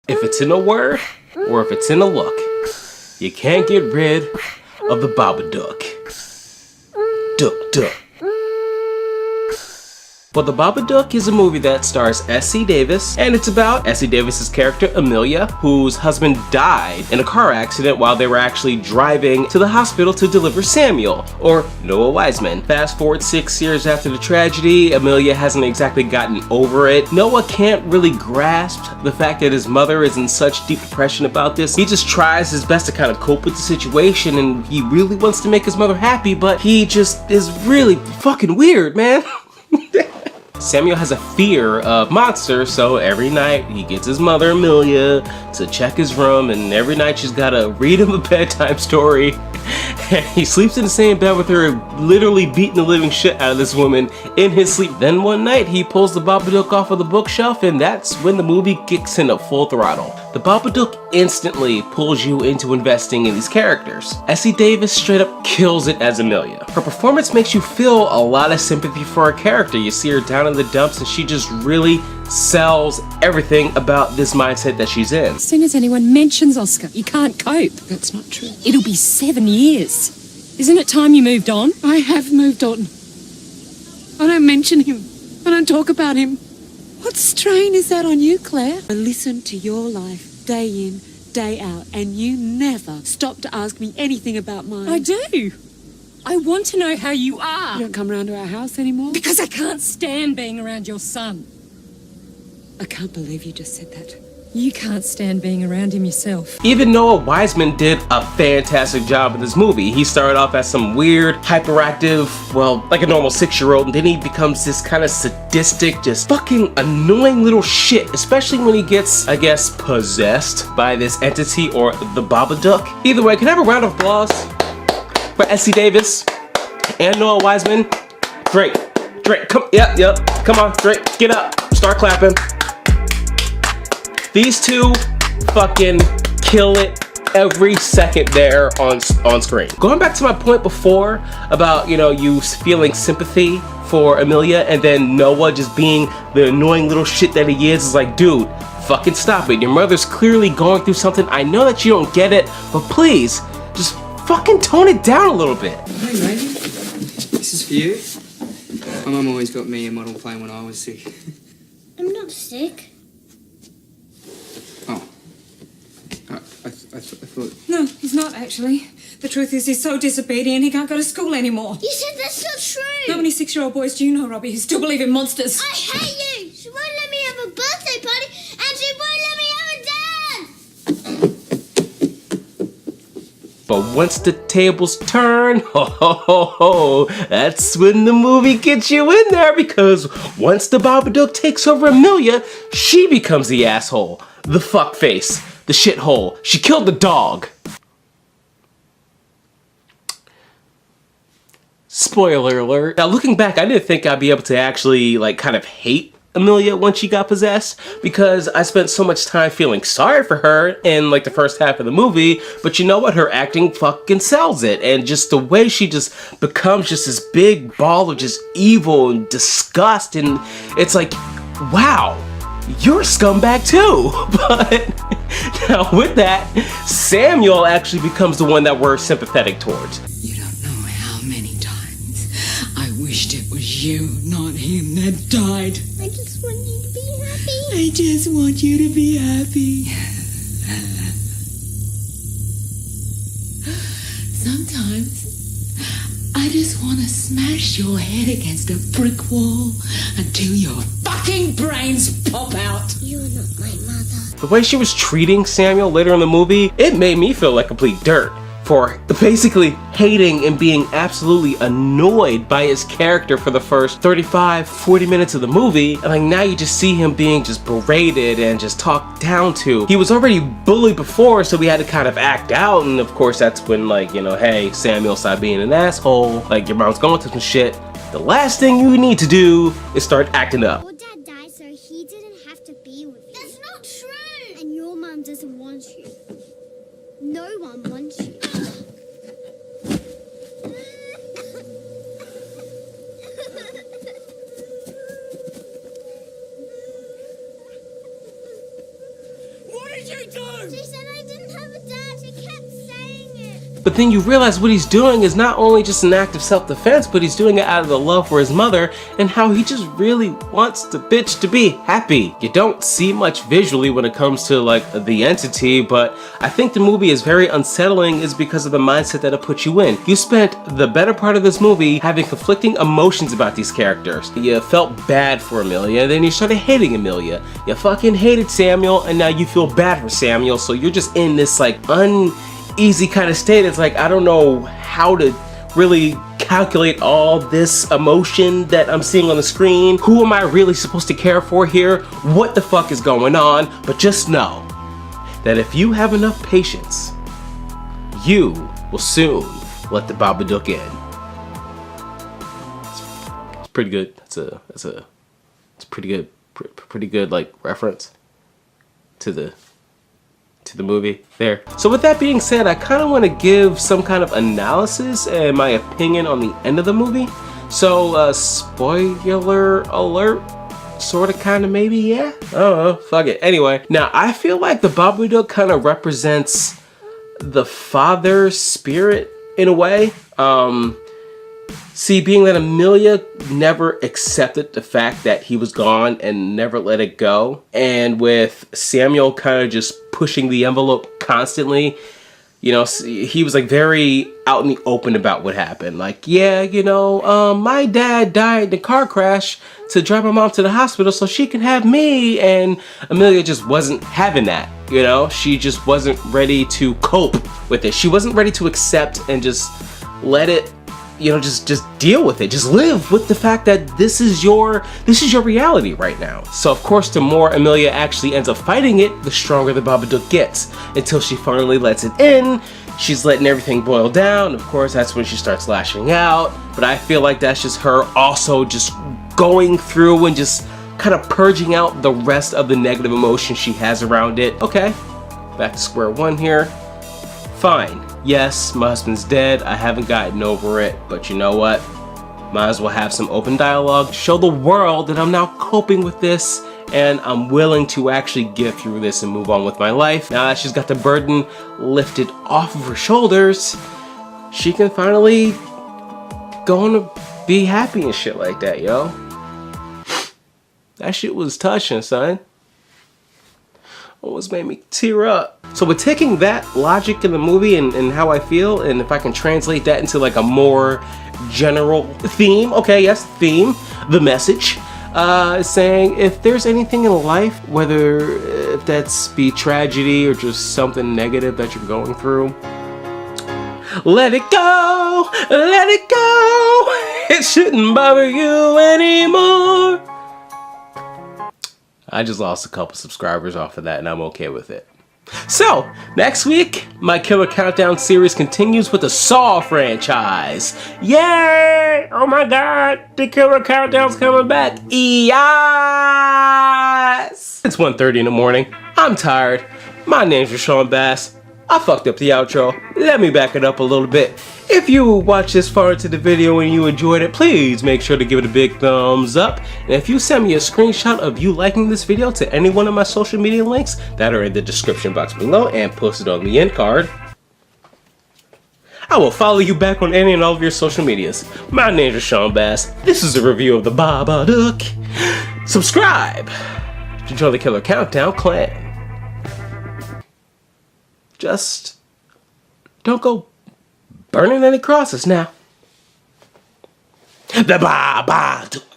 If it's in a word, or if it's in a look, you can't get rid of the Babadook. Duck, duck. Well, The Babadook is a movie that stars S.C. Davis, and it's about S.C. Davis's character, Amelia, whose husband died in a car accident while they were actually driving to the hospital to deliver Samuel, or Noah Wiseman. Fast forward 6 years after the tragedy, Amelia hasn't exactly gotten over it. Noah can't really grasp the fact that his mother is in such deep depression about this. He just tries his best to kind of cope with the situation, and he really wants to make his mother happy, but he just is really fucking weird, man. Samuel has a fear of monsters, so every night he gets his mother, Amelia, to check his room, and every night she's gotta read him a bedtime story. And he sleeps in the same bed with her, literally beating the living shit out of this woman in his sleep. Then one night he pulls the Babadook off of the bookshelf, and that's when the movie kicks in at full throttle. The Babadook instantly pulls you into investing in these characters. S.C. Davis straight up kills it as Amelia. Her performance makes you feel a lot of sympathy for her character. You see her down in the dumps and she just really sells everything about this mindset that she's in. As soon as anyone mentions Oscar, you can't cope. That's not true. It'll be 7 years. Isn't it time you moved on? I have moved on. I don't mention him. I don't talk about him. What strain is that on you, Claire? I listen to your life day in, day out, and you never stop to ask me anything about mine. I do. I want to know how you are. You don't come round to our house anymore? Because I can't stand being around your son. I can't believe you just said that. You can't stand being around him yourself. Even Noah Wiseman did a fantastic job in this movie. He started off as some weird, hyperactive, well, like a normal 6-year-old, and then he becomes this kind of sadistic, just fucking annoying little shit, especially when he gets, I guess, possessed by this entity or the Babadook. Either way, can I have a round of applause for S.C. Davis and Noah Wiseman? Drake, come, yep, come on, Drake, get up, start clapping. These two fucking kill it every second there on screen. Going back to my point before about, you know, you feeling sympathy for Amelia and then Noah just being the annoying little shit that he is like, dude, fucking stop it. Your mother's clearly going through something. I know that you don't get it, but please, just fucking tone it down a little bit. Hey, mate. This is for you. My mum always got me a model plane when I was sick. I'm not sick. Oh. I thought... No, he's not actually. The truth is he's so disobedient he can't go to school anymore. You said that's not true. How many 6-year-old boys do you know, Robbie, who still believe in monsters? I hate you. She won't let me have a birthday party and she won't let me have a dance. But once the tables turn, that's when the movie gets you in there, because once the Babadook takes over Amelia, she becomes the asshole, the fuckface, the shithole. She killed the dog. Spoiler alert. Now looking back, I didn't think I'd be able to actually like kind of hate Amelia when she got possessed, because I spent so much time feeling sorry for her in like the first half of the movie, but you know what, her acting fucking sells it, and just the way she just becomes just this big ball of just evil and disgust, and it's like, wow, you're a scumbag too. But now with that, Samuel actually becomes the one that we're sympathetic towards. You don't know how many times I wished it was you, not him, that died. I just want you to be happy. I just want you to be happy. Sometimes I just want to smash your head against a brick wall until your fucking brains pop out. You're not my mother. The way she was treating Samuel later in the movie, it made me feel like complete dirt for basically hating and being absolutely annoyed by his character for the first 35-40 minutes of the movie, and like now you just see him being just berated and just talked down to. He was already bullied before, so we had to kind of act out, and of course that's when, like, you know, hey, Samuel, stop being an asshole, like your mom's going through some shit. The last thing you need to do is start acting up. Your dad died so he didn't have to be with you. That's not true. And your mom doesn't want you. No one wants you. What did did you do? She said I didn't have a dad. She kept saying it. But then you realize what he's doing is not only just an act of self-defense, but he's doing it out of the love for his mother and how he just really wants the bitch to be happy. You don't see much visually when it comes to like the entity, but I think the movie is very unsettling is because of the mindset that it puts you in. You spent the better part of this movie having conflicting emotions about these characters. You felt bad for Amelia, and then you started hating Amelia. You fucking hated Samuel, and now you feel bad for Samuel, so you're just in this like uneasy kind of state. It's like, I don't know how to really calculate all this emotion that I'm seeing on the screen. Who am I really supposed to care for here? What the fuck is going on? But just know that if you have enough patience, you will soon let the Babadook in. It's pretty good. It's a pretty good like reference to the movie there. So with that being said, I kind of want to give some kind of analysis and my opinion on the end of the movie. So spoiler alert, sort of, kind of, maybe, yeah? I don't know, fuck it. Anyway, now I feel like the Babadook kind of represents the father spirit in a way. See, being that Amelia never accepted the fact that he was gone and never let it go, and with Samuel kind of just pushing the envelope constantly, you know, he was like very out in the open about what happened. Like, yeah, you know, my dad died in a car crash to drive my mom to the hospital so she can have me, and Amelia just wasn't having that, you know? She just wasn't ready to cope with it. She wasn't ready to accept and just let it, you know, just deal with it. Just live with the fact that this is your reality right now. So of course, the more Amelia actually ends up fighting it, the stronger the Babadook gets, until she finally lets it in. She's letting everything boil down. Of course, that's when she starts lashing out. But I feel like that's just her also just going through and just kind of purging out the rest of the negative emotion she has around it. Okay, back to square one here. Fine. Yes, my husband's dead. I haven't gotten over it, but you know what? Might as well have some open dialogue. Show the world that I'm now coping with this and I'm willing to actually get through this and move on with my life. Now that she's got the burden lifted off of her shoulders, she can finally go on to be happy and shit like that, yo. That shit was touching, son. Almost made me tear up. So with taking that logic in the movie and how I feel, and if I can translate that into like a more general theme, okay, yes, theme, the message, saying if there's anything in life, whether if that's be tragedy or just something negative that you're going through, let it go, let it go. It shouldn't bother you anymore. I just lost a couple subscribers off of that, and I'm okay with it. So, next week, my Killer Countdown series continues with the Saw franchise. Yay! Oh my god, the Killer Countdown's coming back. Yes! It's 1:30 in the morning. I'm tired. My name's Rashawn Bass. I fucked up the outro. Let me back it up a little bit. If you watched this far into the video and you enjoyed it, please make sure to give it a big thumbs up. And if you send me a screenshot of you liking this video to any one of my social media links that are in the description box below and post it on the end card, I will follow you back on any and all of your social medias. My name is Rashawn Bass. This is a review of the Babadook. Subscribe to join the Killer Countdown clan. Just don't go burning any crosses now. The Babadook.